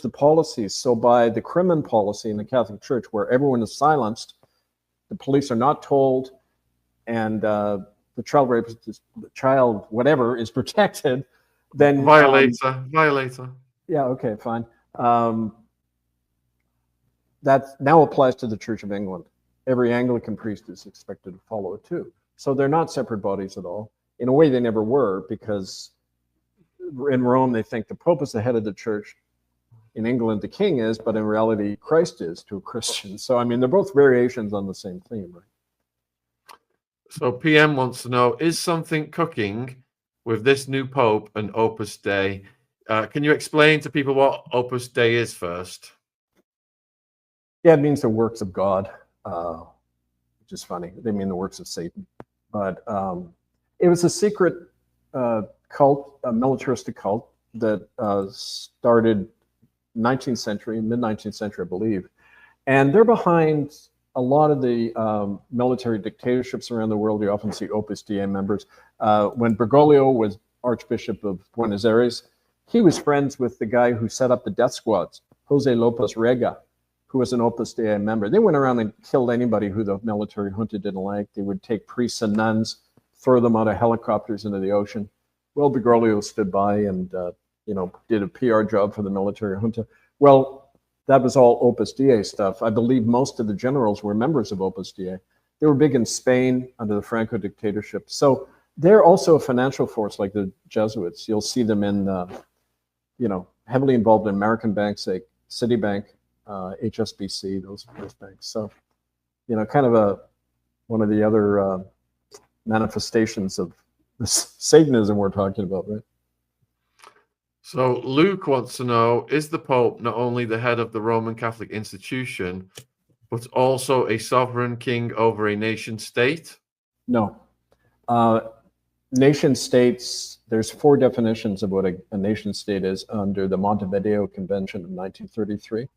the policies. So by the Crimin policy in the Catholic Church, where everyone is silenced, the police are not told, and the child rapist, the child whatever is protected, then violator. Yeah, okay, fine. That now applies to the Church of England. Every Anglican priest is expected to follow it too. So they're not separate bodies at all. In a way, they never were, because in Rome they think the Pope is the head of the Church. In England, the King is, but in reality, Christ is to a Christian. So I mean, they're both variations on the same theme, right? So PM wants to know, is something cooking with this new Pope and Opus Dei? Can you explain to people what Opus Dei is first? Yeah, it means the works of God, which is funny. They mean the works of Satan. But it was a secret cult, a militaristic cult that started 19th century, mid-19th century, I believe. And they're behind a lot of the military dictatorships around the world. You often see Opus Dei members. When Bergoglio was Archbishop of Buenos Aires, he was friends with the guy who set up the death squads, José López Rega, who was an Opus Dei member. They went around and killed anybody who the military junta didn't like. They would take priests and nuns, throw them out of helicopters into the ocean. Well, Bergoglio stood by and did a PR job for the military junta. Well, that was all Opus Dei stuff. I believe most of the generals were members of Opus Dei. They were big in Spain under the Franco dictatorship. So they're also a financial force like the Jesuits. You'll see them in, heavily involved in American banks like Citibank, HSBC, those banks. So, kind of one of the other manifestations of this Satanism we're talking about, right? So Luke wants to know, is the Pope not only the head of the Roman Catholic institution, but also a sovereign king over a nation state? No. Nation states, there's 4 definitions of what a nation state is under the Montevideo Convention of 1933,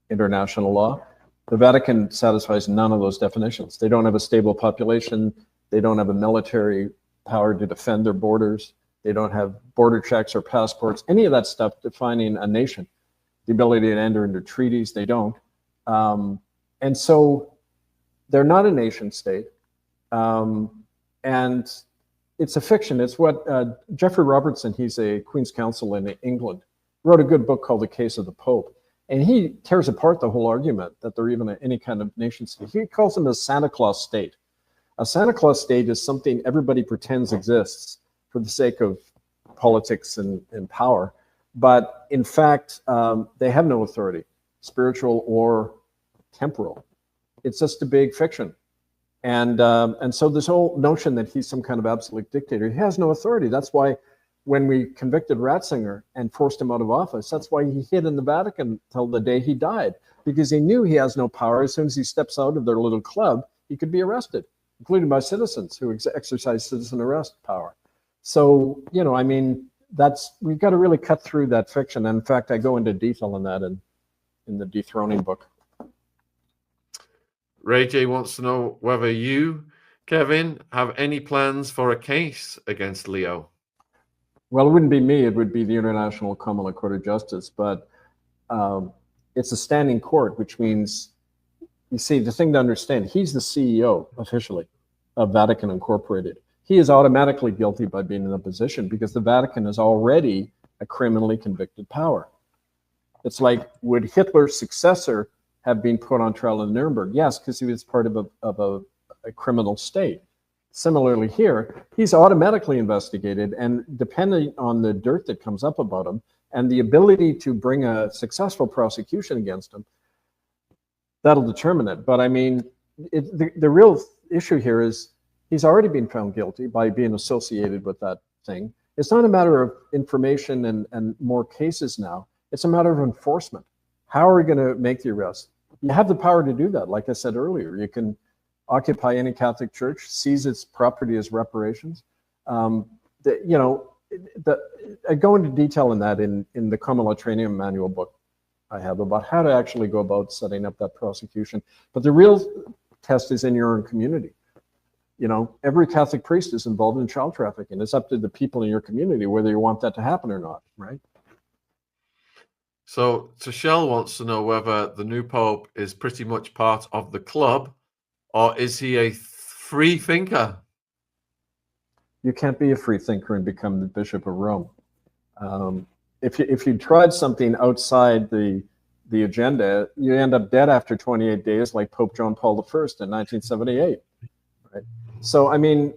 international law. The Vatican satisfies none of those definitions. They don't have a stable population. They don't have a military power to defend their borders. They don't have border checks or passports, any of that stuff defining a nation. The ability to enter into treaties, they don't. And so they're not a nation state. And it's a fiction. It's what Geoffrey Robertson, he's a Queen's Counsel in England, wrote a good book called The Case of the Pope. And he tears apart the whole argument that they're even any kind of nation state. He calls them a Santa Claus state. A Santa Claus state is something everybody pretends exists for the sake of politics and power. But in fact, they have no authority, spiritual or temporal. It's just a big fiction. And so this whole notion that he's some kind of absolute dictator, he has no authority. That's why when we convicted Ratzinger and forced him out of office, that's why he hid in the Vatican till the day he died, because he knew he has no power. As soon as he steps out of their little club, he could be arrested, including by citizens who exercise citizen arrest power. So, I mean, we've got to really cut through that fiction. And in fact, I go into detail on that in the Dethroning book. Ray J wants to know whether you, Kevin, have any plans for a case against Leo. Well, it wouldn't be me. It would be the International Common Law Court of Justice. But it's a standing court, which means, you see, the thing to understand, he's the CEO officially of Vatican Incorporated. He is automatically guilty by being in the position because the Vatican is already a criminally convicted power. It's like, would Hitler's successor have been put on trial in Nuremberg? Yes, because he was part of a criminal state. Similarly here, he's automatically investigated, and depending on the dirt that comes up about him and the ability to bring a successful prosecution against him, that'll determine it. But I mean, the real issue here is he's already been found guilty by being associated with that thing. It's not a matter of information and more cases now. It's a matter of enforcement. How are we going to make the arrest? You have the power to do that. Like I said earlier, you can occupy any Catholic church, seize its property as reparations. I go into detail in that in the Common Law Training Manual book I have about how to actually go about setting up that prosecution. But the real test is in your own community. Every Catholic priest is involved in child trafficking. It's up to the people in your community whether you want that to happen or not, right? So Shell wants to know whether the new Pope is pretty much part of the club, or is he a free thinker? You can't be a free thinker and become the Bishop of Rome. If you tried something outside the agenda, you end up dead after 28 days, like Pope John Paul I in 1978. Right? So, I mean,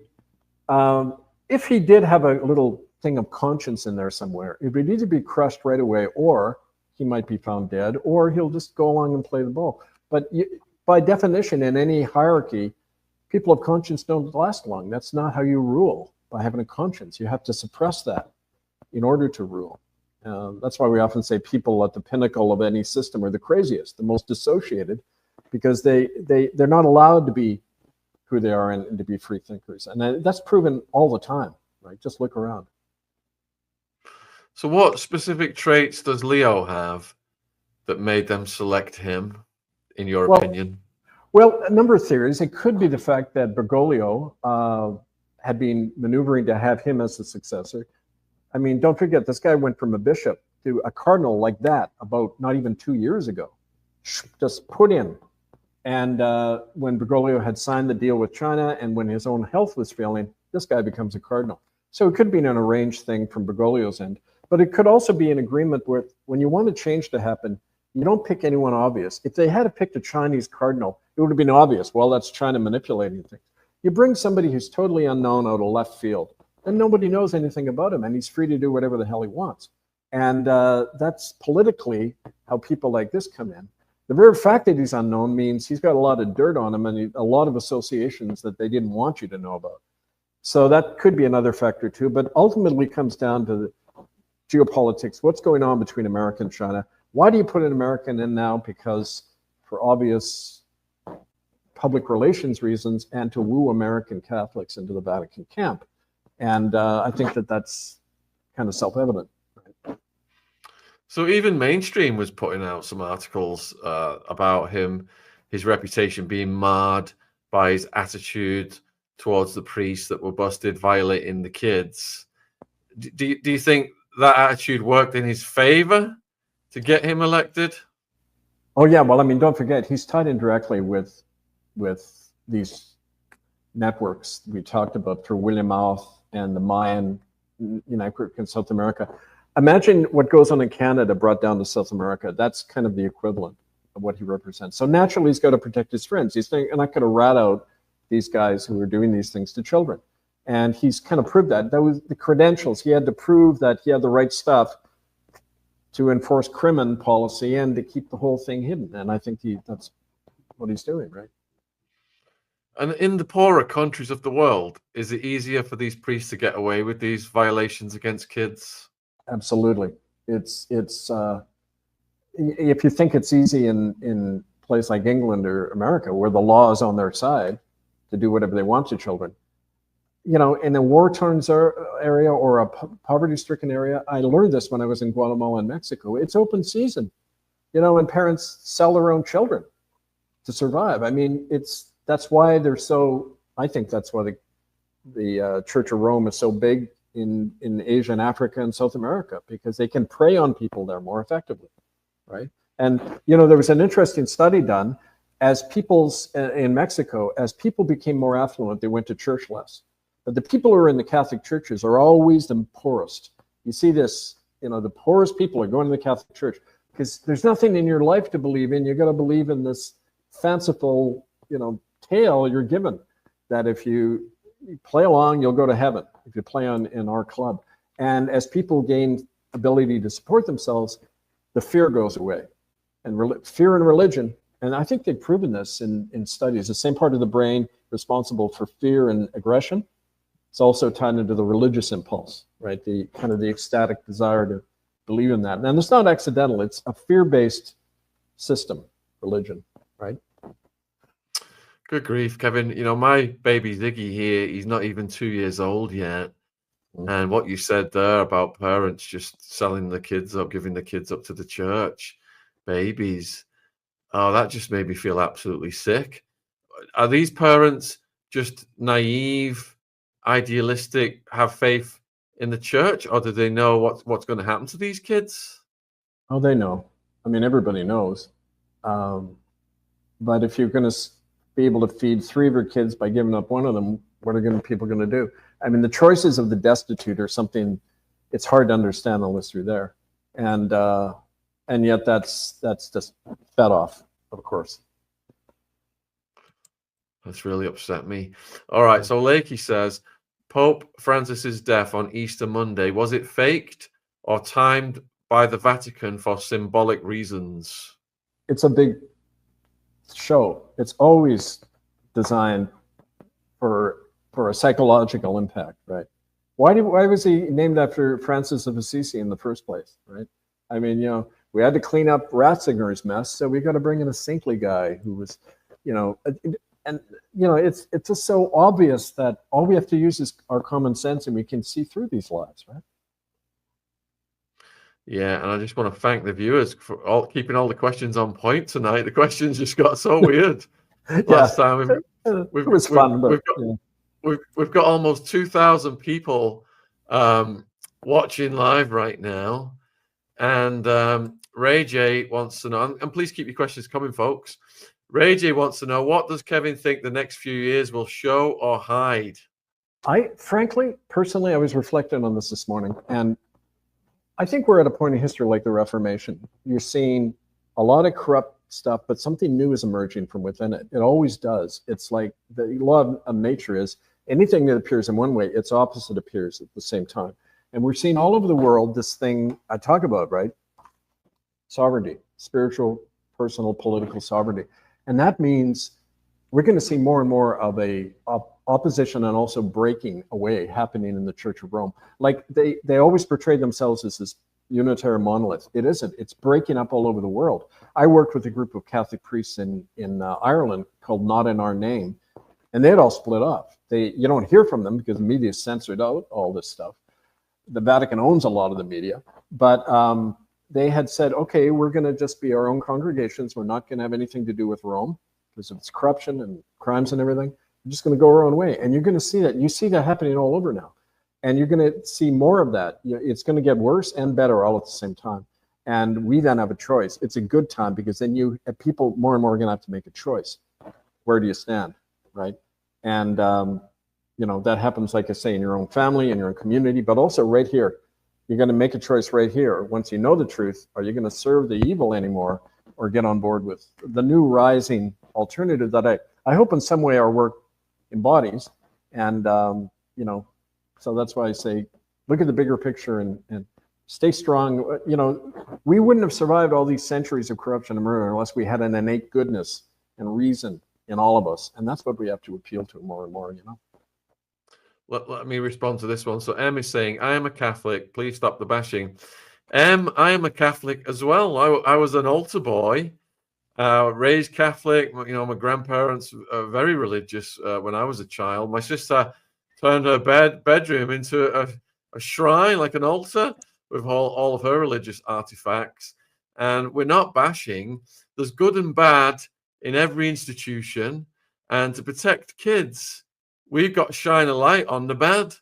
if he did have a little thing of conscience in there somewhere, it would either be crushed right away, or he might be found dead, or he'll just go along and play the ball. But by definition, in any hierarchy, people of conscience don't last long. That's not how you rule, by having a conscience. You have to suppress that in order to rule. That's why we often say people at the pinnacle of any system are the craziest, the most dissociated, because they're not allowed to be who they are and to be free thinkers. And that's proven all the time, right? Just look around. So what specific traits does Leo have that made them select him, in your opinion? Well, a number of theories. It could be the fact that Bergoglio had been maneuvering to have him as the successor. I mean, don't forget, this guy went from a bishop to a cardinal like that about not even 2 years ago. Just put in. And when Bergoglio had signed the deal with China, and when his own health was failing, this guy becomes a cardinal. So it could be an arranged thing from Bergoglio's end. But it could also be an agreement with, when you want a change to happen, you don't pick anyone obvious. If they had picked a Chinese cardinal, it would have been obvious. Well, that's China manipulating things. You bring somebody who's totally unknown out of left field, and nobody knows anything about him, and he's free to do whatever the hell he wants. And that's politically how people like this come in. The very fact that he's unknown means he's got a lot of dirt on him and a lot of associations that they didn't want you to know about. So that could be another factor too, but ultimately comes down to the geopolitics. What's going on between America and China? Why do you put an American in now? Because for obvious public relations reasons, and to woo American Catholics into the Vatican camp. And I think that that's kind of self-evident. Right? So even mainstream was putting out some articles about him, his reputation being marred by his attitude towards the priests that were busted violating the kids. Do you think that attitude worked in his favor to get him elected? Oh yeah, well, I mean, don't forget, he's tied in directly with these networks we talked about through William Mouth and the Mayan network in South America. Imagine what goes on in Canada brought down to South America. That's kind of the equivalent of what he represents. So naturally, he's got to protect his friends. He's not going to rat out these guys who are doing these things to children. And he's kind of proved that. That was the credentials. He had to prove that he had the right stuff to enforce crimin policy and to keep the whole thing hidden. And I think that's what he's doing, right? And in the poorer countries of the world, is it easier for these priests to get away with these violations against kids? Absolutely. It's if you think it's easy in a place like England or America, where the law is on their side to do whatever they want to children, you know, in a war-torn area or a poverty-stricken area, I learned this when I was in Guatemala and Mexico. It's open season, you know, and parents sell their own children to survive. I mean, that's why they're so. I think that's why the Church of Rome is so big in Asia and Africa and South America, because they can prey on people there more effectively, right? And you know, there was an interesting study done as in Mexico, as people became more affluent, they went to church less. But the people who are in the Catholic churches are always the poorest. You see this, you know, the poorest people are going to the Catholic Church because there's nothing in your life to believe in. You got to believe in this fanciful, you know, tale you're given that if you play along, you'll go to heaven if you play in our club. And as people gain ability to support themselves, the fear goes away. And fear and religion, and I think they've proven this in studies, the same part of the brain responsible for fear and aggression, it's also tied into the religious impulse, right? The kind of the ecstatic desire to believe in that. And it's not accidental. It's a fear-based system, religion, right? Good grief, Kevin. You know, my baby Ziggy here, he's not even 2 years old yet. And what you said there about parents just selling the kids up, giving the kids up to the church, babies. Oh, that just made me feel absolutely sick. Are these parents just naive, idealistic, have faith in the church, or do they know what's going to happen to these kids? Oh, they know. I mean, everybody knows. But if you're going to be able to feed 3 of your kids by giving up one of them, what are people going to do? I mean, the choices of the destitute are something it's hard to understand unless you're there, and yet that's just fed off, of course. That's really upset me. All right, so Lakey says, Pope Francis's death on Easter Monday, was it faked or timed by the Vatican for symbolic reasons? It's a big show. It's always designed for a psychological impact, right? Why was he named after Francis of Assisi in the first place, right? I mean, you know, we had to clean up Ratzinger's mess, so we got to bring in a saintly guy who was, you know, and you know, it's just so obvious that all we have to use is our common sense, and we can see through these lies, right? Yeah, and I just want to thank the viewers for keeping all the questions on point tonight. The questions just got so weird last time. It was fun, but we've got almost 2,000 people watching live right now, and Ray J wants to know, and please keep your questions coming, folks. Ray J wants to know, what does Kevin think the next few years will show or hide? Frankly, personally, I was reflecting on this morning, and I think we're at a point in history like the Reformation. You're seeing a lot of corrupt stuff, but something new is emerging from within it. It always does. It's like the law of nature is anything that appears in one way, its opposite appears at the same time. And we're seeing all over the world this thing I talk about, right? Sovereignty, spiritual, personal, political sovereignty. And that means we're going to see more and more of a opposition and also breaking away happening in the Church of Rome. Like they always portray themselves as this unitary monolith. It isn't. It's breaking up all over the world. I worked with a group of Catholic priests in Ireland called Not in Our Name, and they'd all split off. You don't hear from them because the media censored out all this stuff. The Vatican owns a lot of the media, but they had said, okay, we're going to just be our own congregations. We're not going to have anything to do with Rome because of its corruption and crimes and everything. We're just going to go our own way. And you're going to see that. You see that happening all over now. And you're going to see more of that. It's going to get worse and better all at the same time. And we then have a choice. It's a good time because then people more and more are going to have to make a choice. Where do you stand, right? And, you know, that happens, like I say, in your own family, in your own community, but also right here. You're going to make a choice right here. Once you know the truth, are you going to serve the evil anymore or get on board with the new rising alternative that I hope in some way our work embodies? And, you know, so that's why I say, look at the bigger picture and stay strong. You know, we wouldn't have survived all these centuries of corruption and murder unless we had an innate goodness and reason in all of us. And that's what we have to appeal to more and more, you know. Let me respond to this one. So M is saying, I am a Catholic. Please stop the bashing. I am a Catholic as well. I was an altar boy, raised Catholic. You know, my grandparents are very religious when I was a child. My sister turned her bedroom into a shrine, like an altar, with all of her religious artifacts. And we're not bashing. There's good and bad in every institution. And to protect kids, we've got to shine a light on the bad.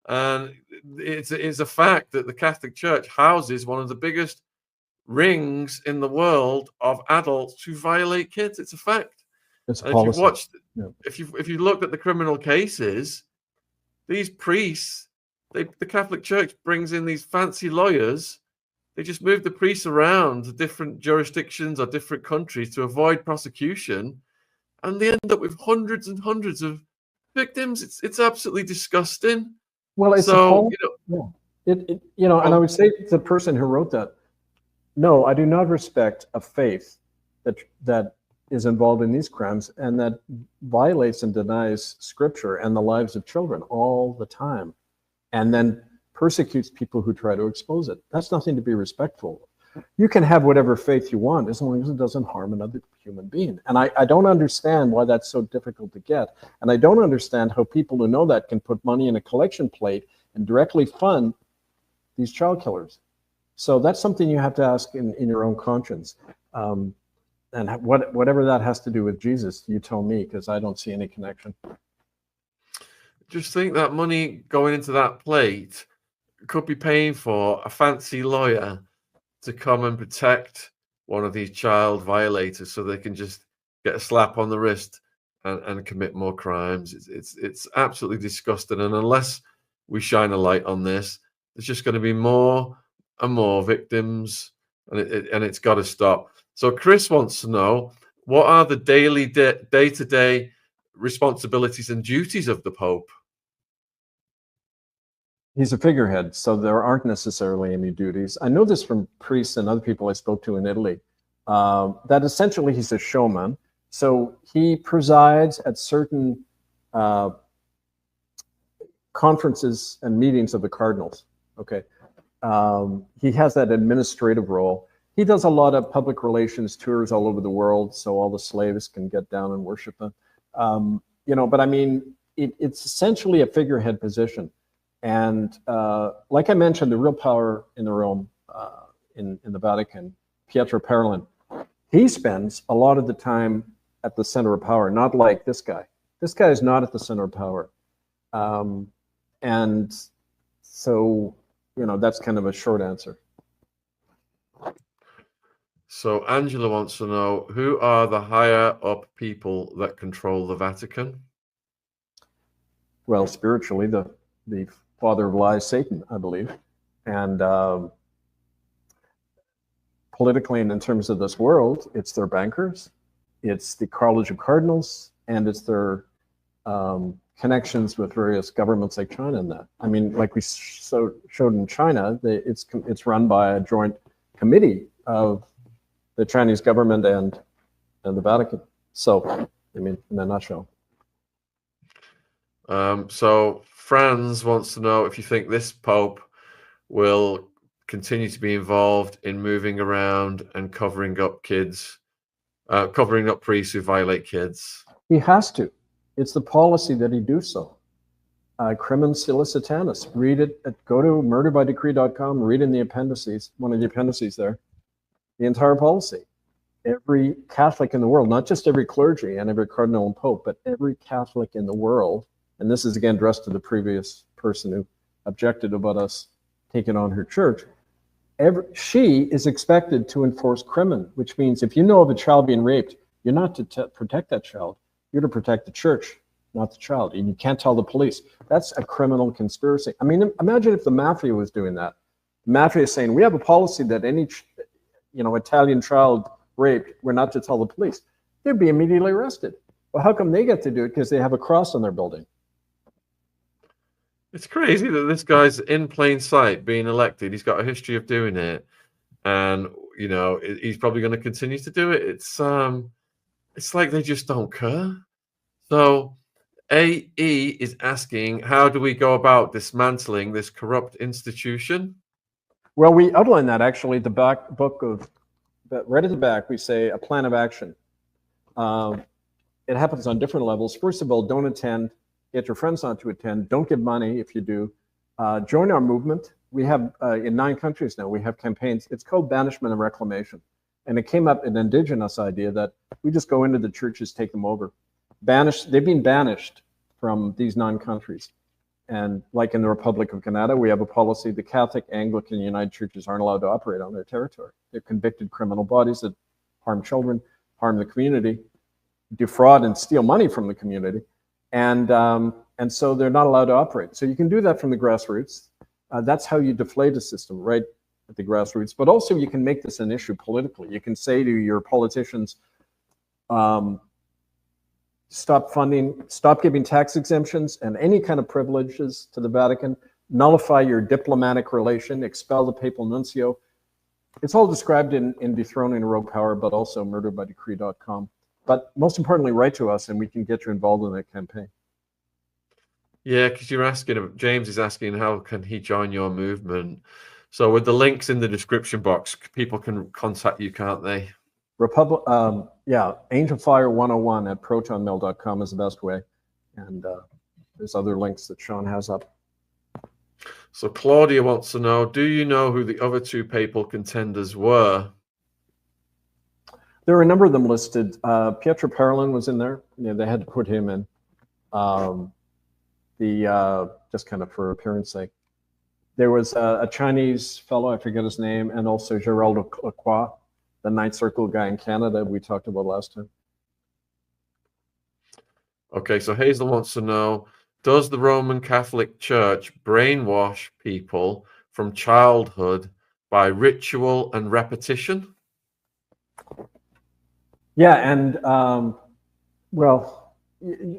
And it's a fact that the Catholic Church houses one of the biggest rings in the world of adults who violate kids. It's a fact. It's and if you've watched, if you looked at the criminal cases, these priests, the Catholic Church brings in these fancy lawyers. They just move the priests around to different jurisdictions or different countries to avoid prosecution, and they end up with hundreds and hundreds of victims. It's absolutely disgusting. Well, it's so you know, and I would say to the person who wrote that, no, I do not respect a faith that is involved in these crimes and that violates and denies Scripture and the lives of children all the time, and then persecutes people who try to expose it. That's nothing to be respectful. You can have whatever faith you want as long as it doesn't harm another human being. And I don't understand why that's so difficult to get. And I don't understand how people who know that can put money in a collection plate and directly fund these child killers. So that's something you have to ask in your own conscience. And whatever that has to do with Jesus, you tell me, because I don't see any connection. Just think that money going into that plate could be paying for a fancy lawyer to come and protect one of these child violators so they can just get a slap on the wrist and commit more crimes. It's absolutely disgusting. And unless we shine a light on this, there's just going to be more and more victims, and it's got to stop. So Chris wants to know, what are the daily day-to-day responsibilities and duties of the Pope? He's a figurehead, so there aren't necessarily any duties. I know this from priests and other people I spoke to in Italy, that essentially he's a showman. So he presides at certain conferences and meetings of the cardinals. Okay, he has that administrative role. He does a lot of public relations tours all over the world, so all the slaves can get down and worship him. You know, but I mean, it's essentially a figurehead position. And like I mentioned, the real power in the Rome, in the Vatican, Pietro Parolin, he spends a lot of the time at the center of power, not like this guy. This guy is not at the center of power. And so, you know, that's kind of a short answer. So Angela wants to know, who are the higher up people that control the Vatican? Well, spiritually, the father of lies, Satan, I believe. And politically, and in terms of this world, it's their bankers, it's the College of Cardinals, and it's their connections with various governments like China and that. I mean, like we showed in China, it's run by a joint committee of the Chinese government and the Vatican. So, I mean, in a nutshell. So Franz wants to know if you think this Pope will continue to be involved in moving around and covering up kids, covering up priests who violate kids. He has to. It's the policy that he do so. Crimen Solicitanis. Read it. Go to murderbydecree.com. Read in the appendices, one of the appendices there, the entire policy. Every Catholic in the world, not just every clergy and every cardinal and pope, but every Catholic in the world, and this is again addressed to the previous person who objected about us taking on her church, she is expected to enforce crimen, which means if you know of a child being raped, you're not to protect that child. You're to protect the church, not the child. And you can't tell the police. That's a criminal conspiracy. I mean, imagine if the mafia was doing that. The mafia is saying, we have a policy that any, you know, Italian child raped, we're not to tell the police. They'd be immediately arrested. Well, how come they get to do it? Because they have a cross on their building. It's crazy that this guy's in plain sight being elected. He's got a history of doing it, and you know he's probably going to continue to do it. It's like they just don't care. So AE is asking, how do we go about dismantling this corrupt institution? Well, we outline that actually, the back book of, right at the back, we say a plan of action. It happens on different levels. First of all, don't attend. Get your friends not to attend. Don't give money if you do. Join our movement. We have, in 9 countries now, we have campaigns. It's called Banishment and Reclamation. And it came up an indigenous idea that we just go into the churches, take them over. They've been banished from these 9 countries. And like in the Republic of Canada, we have a policy, the Catholic, Anglican, United Churches aren't allowed to operate on their territory. They're convicted criminal bodies that harm children, harm the community, defraud and steal money from the community. And so they're not allowed to operate. So you can do that from the grassroots. That's how you deflate a system, right at the grassroots. But also you can make this an issue politically. You can say to your politicians, stop giving tax exemptions and any kind of privileges to the Vatican, nullify your diplomatic relation, expel the papal nuncio. It's all described in Dethroning Rogue Power, but also murderbydecree.com. But most importantly, write to us and we can get you involved in that campaign. Yeah, because you're asking, James is asking, how can he join your movement? So with the links in the description box, people can contact you, can't they? Yeah, angelfire101 at protonmail.com is the best way. And there's other links that Shaun has up. So Claudia wants to know, do you know who the other 2 papal contenders were? There are a number of them listed. Pietro Parolin was in there. Yeah, they had to put him in. Just kind of for appearance sake. There was a Chinese fellow, I forget his name, and also Geraldo Lacroix, the Ninth Circle guy in Canada we talked about last time. Okay, so Hazel wants to know, does the Roman Catholic Church brainwash people from childhood by ritual and repetition? Yeah, and well,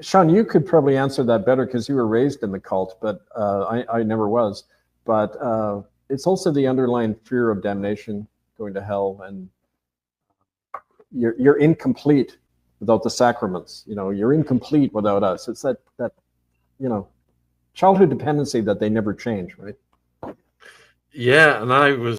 Shaun, you could probably answer that better because you were raised in the cult, but I never was. But it's also the underlying fear of damnation, going to hell, and you're incomplete without the sacraments. You know, you're incomplete without us. It's that you know, childhood dependency that they never change, right? Yeah, and I was